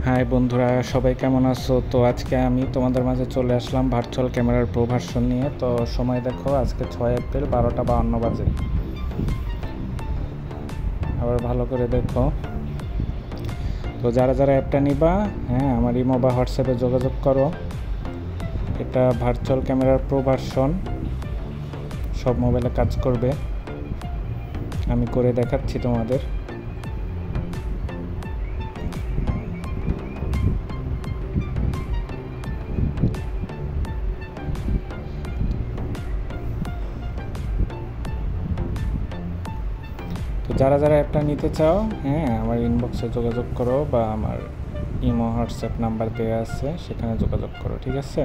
High বন্ধুরা, সবাই কেমন আছো? তো আজকে আমি তোমাদের মাঝে চলে আসলাম ভার্চুয়াল ক্যামেরার প্রো ভার্সন নিয়ে। তো সময় দেখো, আজকে 6 এপ্রিল 12টা 52 বাজে। আবার ভালো করে দেখো। তো যারা যারা অ্যাপটা নিবা, হ্যাঁ, আমার ইমো বা হোয়াটসঅ্যাপে যোগাযোগ করো। এটা ভার্চুয়াল ক্যামেরার প্রো ভার্সন, সব মোবাইলে কাজ করবে। আমি করে দেখাচ্ছি তোমাদের। তো যারা যারা অ্যাপটা নিতে চাও, হ্যাঁ, আমার ইনবক্সে যোগাযোগ করো বা আমার ইমো হোয়াটসঅ্যাপ নাম্বার দেওয়া আছে, সেখানে যোগাযোগ করো, ঠিক আছে?